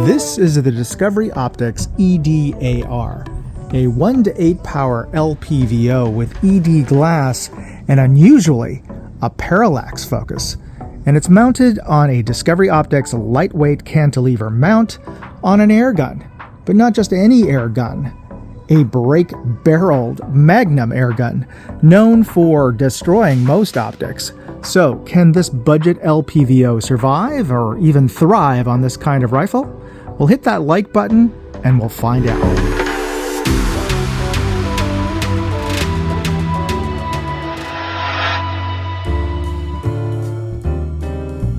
This is the Discovery Optics EDAR, a 1 to 8 power LPVO with ED glass and unusually a parallax focus. And it's mounted on a Discovery Optics lightweight cantilever mount on an air gun. But not just any air gun, a brake-barreled Magnum air gun, known for destroying most optics. So, can this budget LPVO survive or even thrive on this kind of rifle? We'll hit that like button and we'll find out.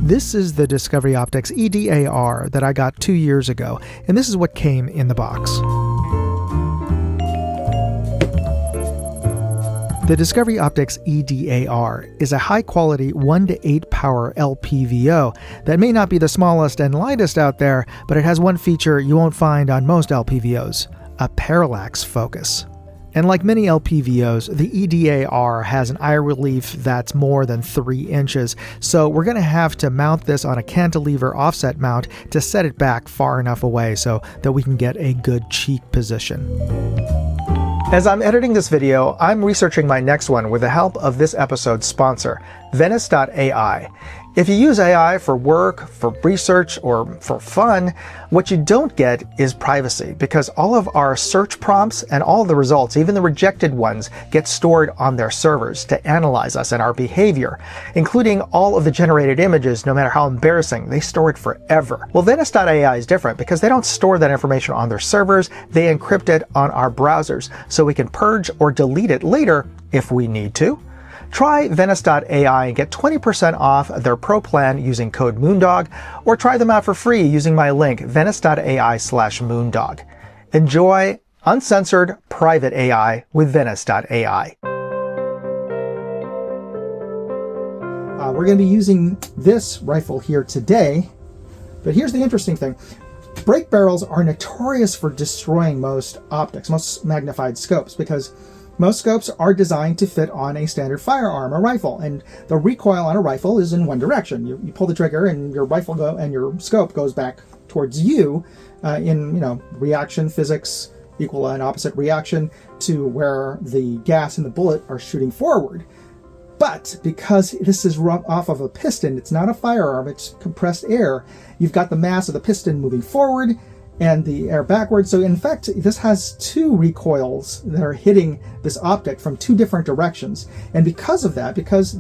This is the Discovery Optics EDAR that I got 2 years ago, and this is what came in the box. The Discovery Optics EDAR is a high-quality 1 to 8 power LPVO that may not be the smallest and lightest out there, but it has one feature you won't find on most LPVOs, a parallax focus. And like many LPVOs, the EDAR has an eye relief that's more than 3 inches, so we're going to have to mount this on a cantilever offset mount to set it back far enough away so that we can get a good cheek position. As I'm editing this video, I'm researching my next one with the help of this episode's sponsor, Venice.ai. If you use AI for work, for research, or for fun, what you don't get is privacy, because all of our search prompts and all of the results, even the rejected ones, get stored on their servers to analyze us and our behavior, including all of the generated images, no matter how embarrassing. They store it forever. Well, Venice.ai is different because they don't store that information on their servers, they encrypt it on our browsers, so we can purge or delete it later if we need to. Try Venice.ai and get 20% off their pro plan using code Moondog, or try them out for free using my link, venice.ai/moondog. Enjoy uncensored private AI with Venice.ai. We're going to be using this rifle here today, but here's the interesting thing. Brake barrels are notorious for destroying most optics, most magnified scopes, because most scopes are designed to fit on a standard firearm, a rifle, and the recoil on a rifle is in one direction. You pull the trigger and your rifle and your scope goes back towards you in reaction physics, equal and opposite reaction to where the gas and the bullet are shooting forward. But because this is off of a piston, it's not a firearm, it's compressed air, you've got the mass of the piston moving forward and the air backwards. So in fact, this has 2 recoils that are hitting this optic from 2 different directions. And because of that, because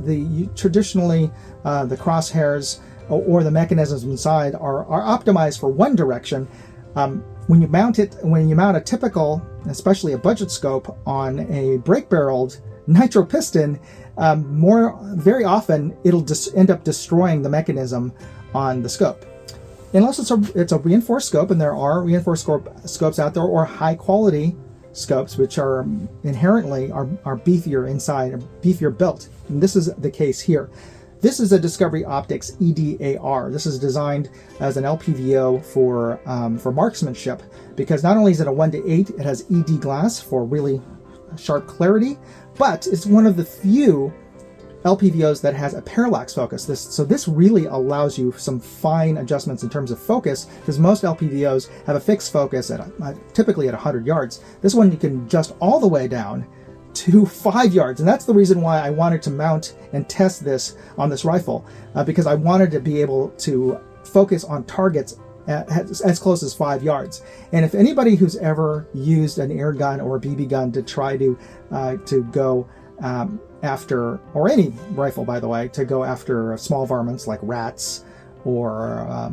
traditionally the crosshairs or the mechanisms inside are optimized for one direction, when you mount a typical, especially a budget scope, on a brake-barreled nitro piston, very often it'll end up destroying the mechanism on the scope. Unless it's a reinforced scope, and there are reinforced scopes out there, or high quality scopes which are inherently are beefier inside, beefier built. And this is the case here. This is a Discovery Optics EDAR. This is designed as an LPVO for marksmanship, because not only is it a 1 to 8, it has ED glass for really sharp clarity, but it's one of the few LPVOs that has a parallax focus. So this really allows you some fine adjustments in terms of focus, because most LPVOs have a fixed focus at typically at 100 yards. This one you can adjust all the way down to 5 yards, and that's the reason why I wanted to mount and test this on this rifle, because I wanted to be able to focus on targets as close as 5 yards. And if anybody who's ever used an air gun or a BB gun to try to go after, or any rifle by the way, to go after small varmints like rats or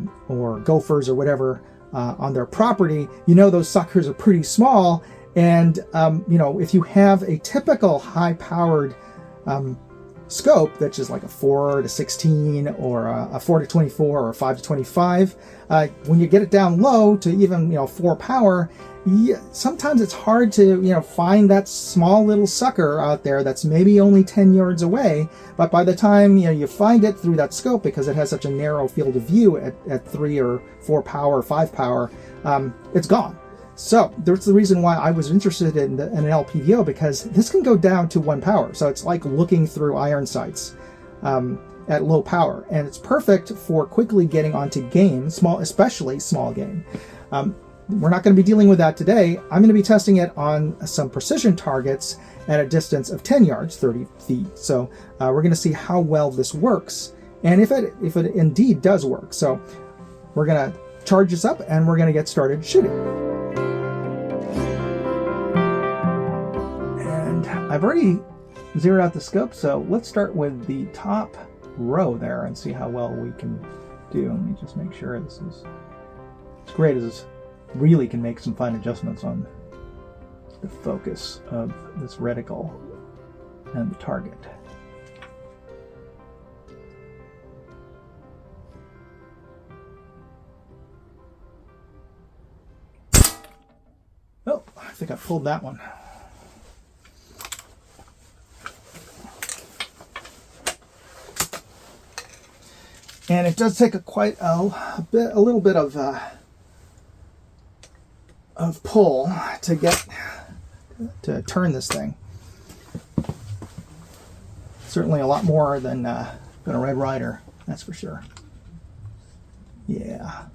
gophers or whatever on their property, those suckers are pretty small. And if you have a typical high-powered scope that's just like a 4 to 16 or a 4 to 24 or 5 to 25, when you get it down low to even 4 power, sometimes it's hard to find that small little sucker out there that's maybe only 10 yards away, but by the time you find it through that scope, because it has such a narrow field of view at 3 or 4 power, 5 power, it's gone. So that's the reason why I was interested in an LPVO, because this can go down to 1 power. So it's like looking through iron sights. at low power, and it's perfect for quickly getting onto game, especially small game. We're not going to be dealing with that today. I'm going to be testing it on some precision targets at a distance of 10 yards, 30 feet. So we're going to see how well this works, and if it indeed does work. So we're going to charge this up, and we're going to get started shooting. And I've already zeroed out the scope, so let's start with the top row there and see how well we can do. Let me just make sure this is as great as really can make some fine adjustments on the focus of this reticle and the target. Oh, I think I pulled that one. And it does take a little bit of pull to turn this thing. Certainly a lot more than a Red Ryder, that's for sure. Yeah.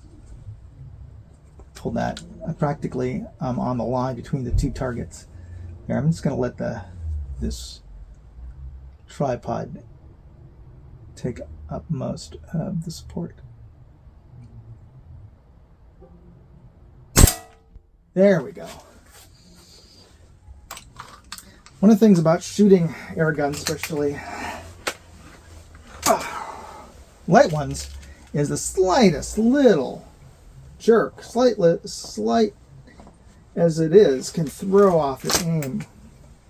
Pull that. I practically on the line between the two targets. Here, I'm just going to let this tripod take up most of the support. There we go. One of the things about shooting air guns, especially light ones, is the slightest little jerk, slight as it is, can throw off the aim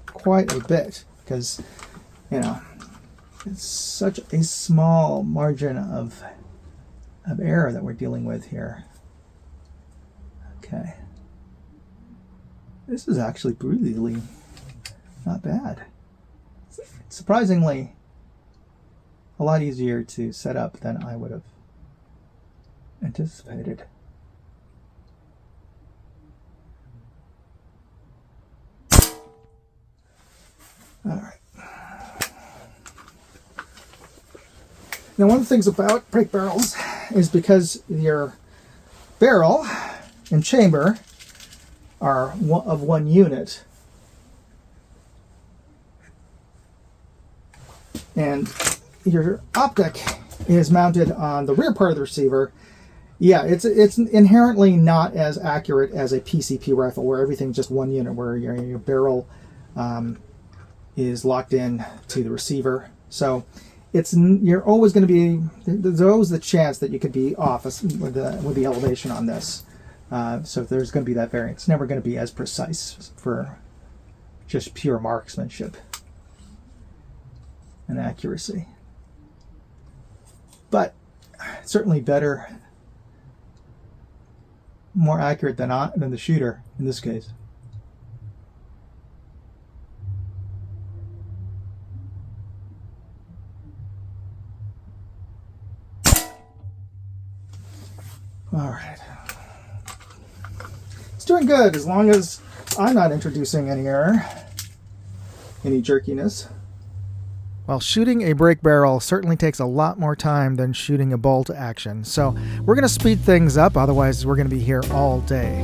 quite a bit, because, you know, it's such a small margin of error that we're dealing with here. Okay. This is actually really not bad. It's surprisingly a lot easier to set up than I would have anticipated. All right. Now, one of the things about brake barrels is because your barrel and chamber are of one unit, and your optic is mounted on the rear part of the receiver. Yeah, it's inherently not as accurate as a PCP rifle, where everything's just one unit, where your barrel is locked in to the receiver. So you're always going to be, there's always the chance that you could be off with the elevation on this. So there's going to be that variance. It's never going to be as precise for just pure marksmanship and accuracy. But certainly better, more accurate than the shooter in this case. All right. It's doing good as long as I'm not introducing any error, any jerkiness. Well, shooting a brake barrel certainly takes a lot more time than shooting a bolt action. So we're going to speed things up, otherwise we're going to be here all day.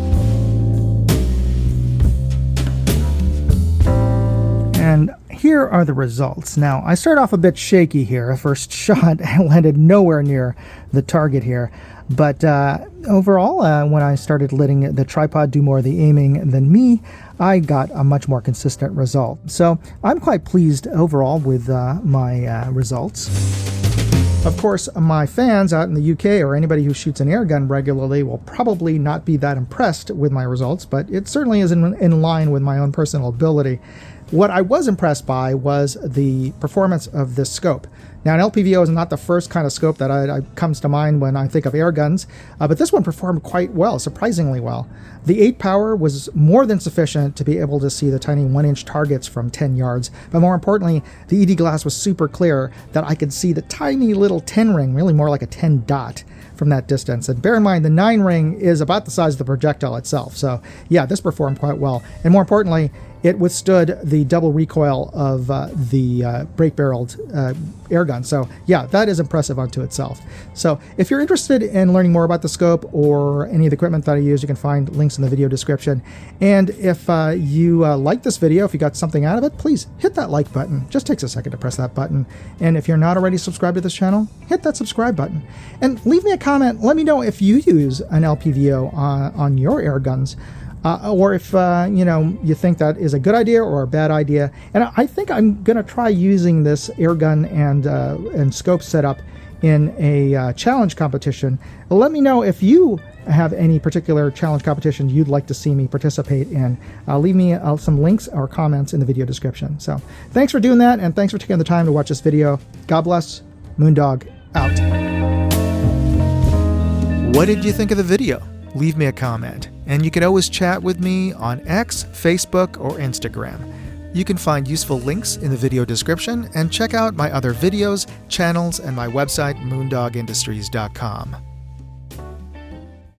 And here are the results. Now, I start off a bit shaky here. First shot landed nowhere near the target here. But overall, when I started letting the tripod do more of the aiming than me, I got a much more consistent result. So I'm quite pleased overall with my results. Of course, my fans out in the UK, or anybody who shoots an air gun regularly, will probably not be that impressed with my results, but it certainly is in line with my own personal ability. What I was impressed by was the performance of this scope. Now, an LPVO is not the first kind of scope that comes to mind when I think of air guns, but this one performed quite well, surprisingly well. The 8 power was more than sufficient to be able to see the tiny 1-inch targets from 10 yards, but more importantly, the ED glass was super clear that I could see the tiny little 10 ring, really more like a 10 dot, from that distance. And bear in mind, the 9 ring is about the size of the projectile itself. So yeah, this performed quite well. And more importantly, it withstood the double recoil of the brake-barreled air gun. So yeah, that is impressive unto itself. So if you're interested in learning more about the scope or any of the equipment that I use, you can find links in the video description. And if you like this video, if you got something out of it, please hit that like button. Just takes a second to press that button. And if you're not already subscribed to this channel, hit that subscribe button. And leave me a comment. Let me know if you use an LPVO on your air guns. Or if you think that is a good idea or a bad idea. And I think I'm going to try using this air gun and scope setup in a challenge competition. Let me know if you have any particular challenge competition you'd like to see me participate in. Leave me some links or comments in the video description. So thanks for doing that, and thanks for taking the time to watch this video. God bless. Moondog out. What did you think of the video? Leave me a comment. And you can always chat with me on X, Facebook, or Instagram. You can find useful links in the video description and check out my other videos, channels, and my website, moondogindustries.com.